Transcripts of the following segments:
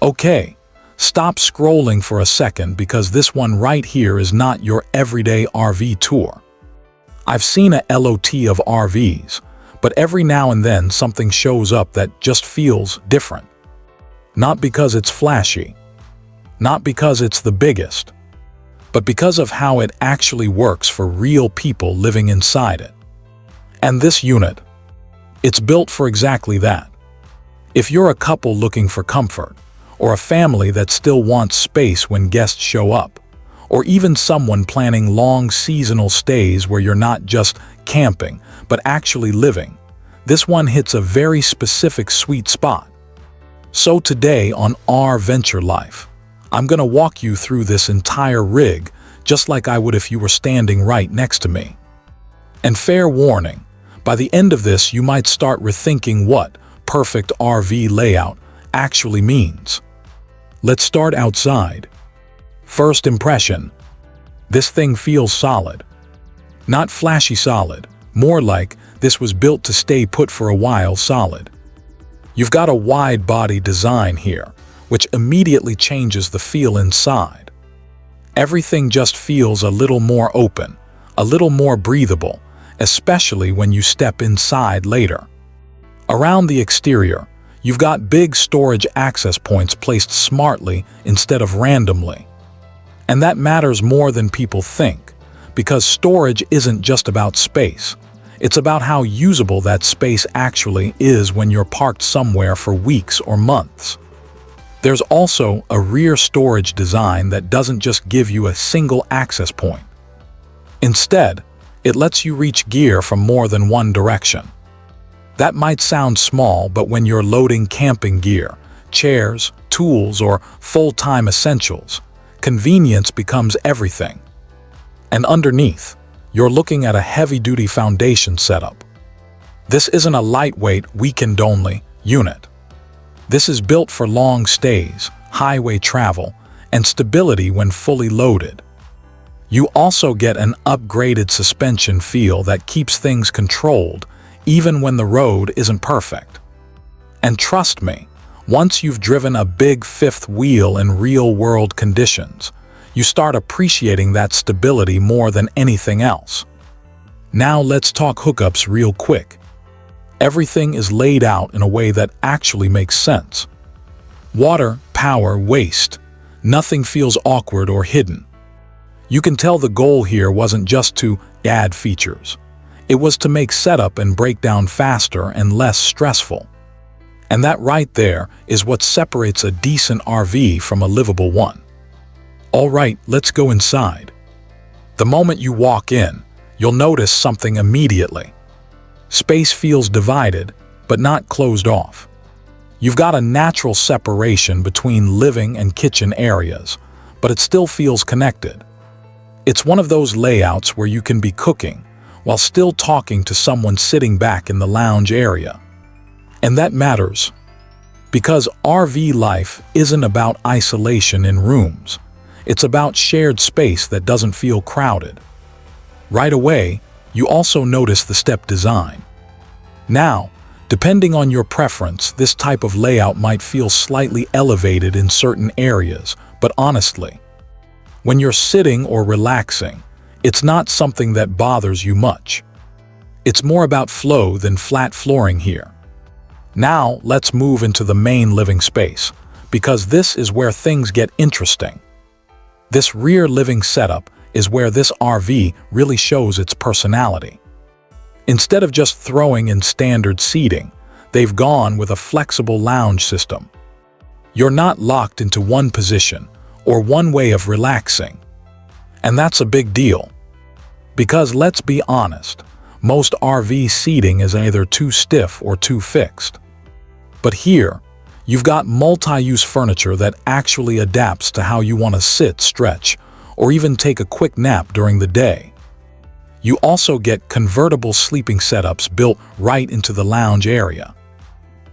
Okay, stop scrolling for a second because this one right here is not your everyday RV tour. I've seen a lot of RVs, but every now and then something shows up that just feels different. Not because it's flashy, not because it's the biggest, but because of how it actually works for real people living inside it. And this unit, it's built for exactly that. If you're a couple looking for comfort, or a family that still wants space when guests show up, or even someone planning long seasonal stays where you're not just camping, but actually living, this one hits a very specific sweet spot. So today on RVenture Life, I'm gonna walk you through this entire rig just like I would if you were standing right next to me. And fair warning, by the end of this you might start rethinking what perfect RV layout actually means. Let's start outside. First impression. This thing feels solid. Not flashy solid, more like this was built to stay put for a while solid. You've got a wide body design here, which immediately changes the feel inside. Everything just feels a little more open, a little more breathable, especially when you step inside later. Around the exterior, you've got big storage access points placed smartly instead of randomly. And that matters more than people think, because storage isn't just about space. It's about how usable that space actually is when you're parked somewhere for weeks or months. There's also a rear storage design that doesn't just give you a single access point. Instead, it lets you reach gear from more than one direction. That might sound small, but when you're loading camping gear, chairs, tools, or full-time essentials, convenience becomes everything. And underneath, you're looking at a heavy-duty foundation setup. This isn't a lightweight, weekend-only unit. This is built for long stays, highway travel, and stability when fully loaded. You also get an upgraded suspension feel that keeps things controlled even when the road isn't perfect. And trust me, once you've driven a big fifth wheel in real-world conditions, you start appreciating that stability more than anything else. Now let's talk hookups real quick. Everything is laid out in a way that actually makes sense. Water, power, waste. Nothing feels awkward or hidden. You can tell the goal here wasn't just to add features. It was to make setup and breakdown faster and less stressful. And that right there is what separates a decent RV from a livable one. All right, let's go inside. The moment you walk in, you'll notice something immediately. Space feels divided, but not closed off. You've got a natural separation between living and kitchen areas, but it still feels connected. It's one of those layouts where you can be cooking while still talking to someone sitting back in the lounge area. And that matters, because RV life isn't about isolation in rooms. It's about shared space that doesn't feel crowded. Right away, you also notice the step design. Now, depending on your preference, this type of layout might feel slightly elevated in certain areas, but honestly, when you're sitting or relaxing, it's not something that bothers you much. It's more about flow than flat flooring here. Now, let's move into the main living space, because this is where things get interesting. This rear living setup is where this RV really shows its personality. Instead of just throwing in standard seating, they've gone with a flexible lounge system. You're not locked into one position or one way of relaxing. And that's a big deal. Because let's be honest, most RV seating is either too stiff or too fixed. But here, you've got multi-use furniture that actually adapts to how you want to sit, stretch, or even take a quick nap during the day. You also get convertible sleeping setups built right into the lounge area.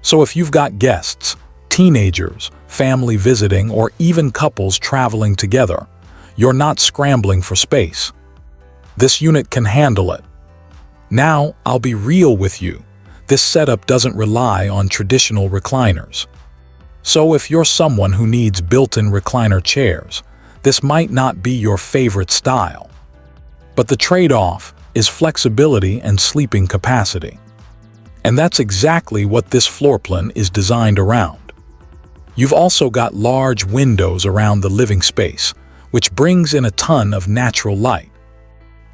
So if you've got guests, teenagers, family visiting, or even couples traveling together, you're not scrambling for space. This unit can handle it. Now, I'll be real with you. This setup doesn't rely on traditional recliners. So if you're someone who needs built-in recliner chairs, this might not be your favorite style. But the trade-off is flexibility and sleeping capacity. And that's exactly what this floor plan is designed around. You've also got large windows around the living space, which brings in a ton of natural light.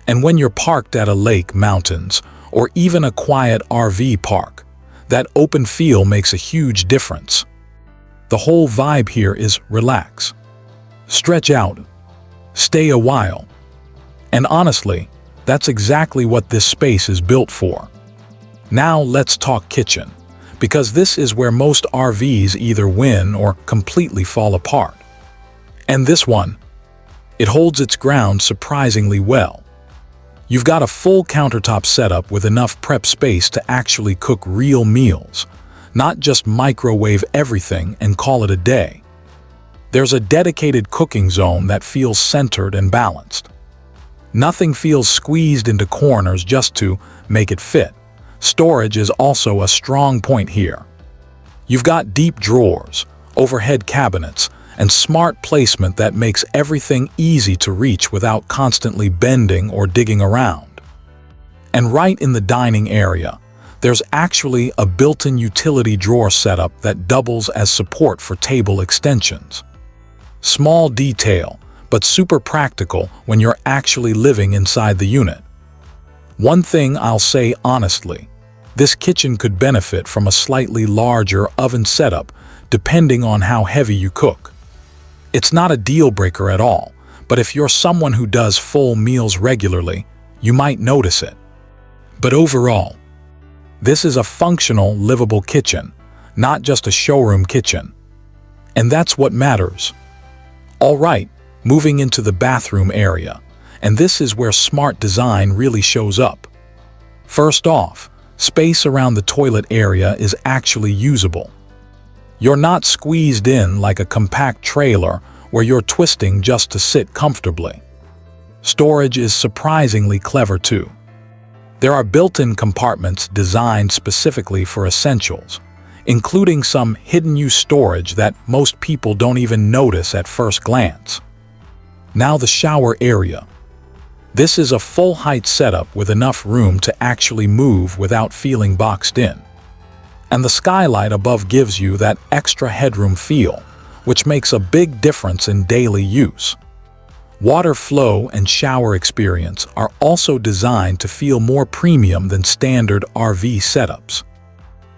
And when you're parked at a lake, mountains, or even a quiet RV park, that open feel makes a huge difference. The whole vibe here is relax, stretch out, stay a while. And honestly, that's exactly what this space is built for. Now let's talk kitchen, because this is where most RVs either win or completely fall apart. And this one, it holds its ground surprisingly well. You've got a full countertop setup with enough prep space to actually cook real meals, not just microwave everything and call it a day. There's a dedicated cooking zone that feels centered and balanced. Nothing feels squeezed into corners just to make it fit. Storage is also a strong point here. You've got deep drawers, overhead cabinets, and smart placement that makes everything easy to reach without constantly bending or digging around. And right in the dining area, there's actually a built-in utility drawer setup that doubles as support for table extensions. Small detail, but super practical when you're actually living inside the unit. One thing I'll say honestly, this kitchen could benefit from a slightly larger oven setup depending on how heavy you cook. It's not a deal breaker at all, but if you're someone who does full meals regularly, you might notice it. But overall, this is a functional, livable kitchen, not just a showroom kitchen. And that's what matters. All right, moving into the bathroom area, and this is where smart design really shows up. First off, space around the toilet area is actually usable. You're not squeezed in like a compact trailer where you're twisting just to sit comfortably. Storage is surprisingly clever too. There are built-in compartments designed specifically for essentials, including some hidden-use storage that most people don't even notice at first glance. Now the shower area. This is a full-height setup with enough room to actually move without feeling boxed in. And the skylight above gives you that extra headroom feel, which makes a big difference in daily use. Water flow and shower experience are also designed to feel more premium than standard RV setups.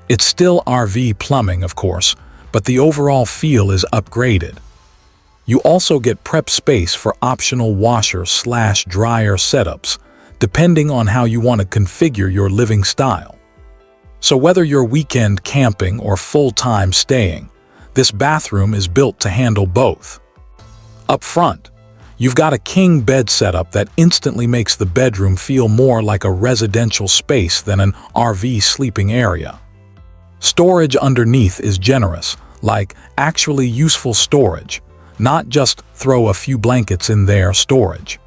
It's still RV plumbing, of course, but the overall feel is upgraded. You also get prep space for optional washer/dryer setups, depending on how you want to configure your living style. So whether you're weekend camping or full-time staying, this bathroom is built to handle both. Up front, you've got a king bed setup that instantly makes the bedroom feel more like a residential space than an RV sleeping area. Storage underneath is generous, like actually useful storage, not just throw a few blankets in there storage.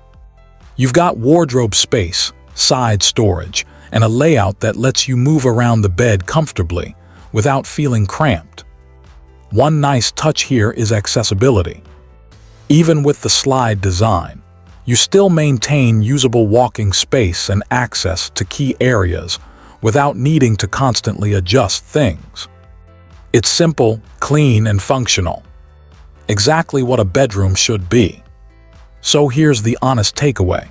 You've got wardrobe space, side storage, and a layout that lets you move around the bed comfortably without feeling cramped. One nice touch here is accessibility. Even with the slide design, you still maintain usable walking space and access to key areas without needing to constantly adjust things. It's simple, clean, and functional. Exactly what a bedroom should be. So here's the honest takeaway.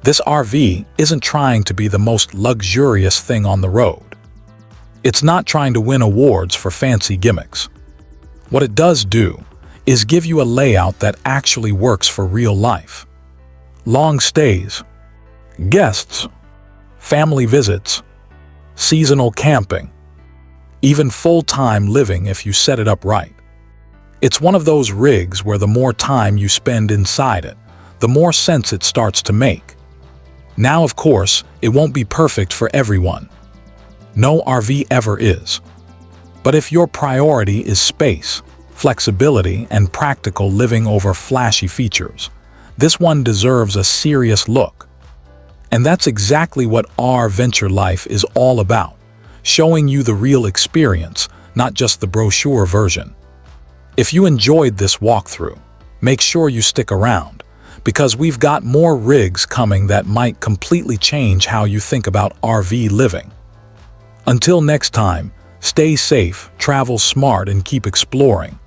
This RV isn't trying to be the most luxurious thing on the road. It's not trying to win awards for fancy gimmicks. What it does do is give you a layout that actually works for real life. Long stays, guests, family visits, seasonal camping, even full-time living if you set it up right. It's one of those rigs where the more time you spend inside it, the more sense it starts to make. Now, of course, it won't be perfect for everyone. No RV ever is. But if your priority is space, flexibility, and practical living over flashy features, this one deserves a serious look. And that's exactly what RVenture Life is all about, showing you the real experience, not just the brochure version. If you enjoyed this walkthrough, make sure you stick around, because we've got more rigs coming that might completely change how you think about RV living. Until next time, stay safe, travel smart, and keep exploring.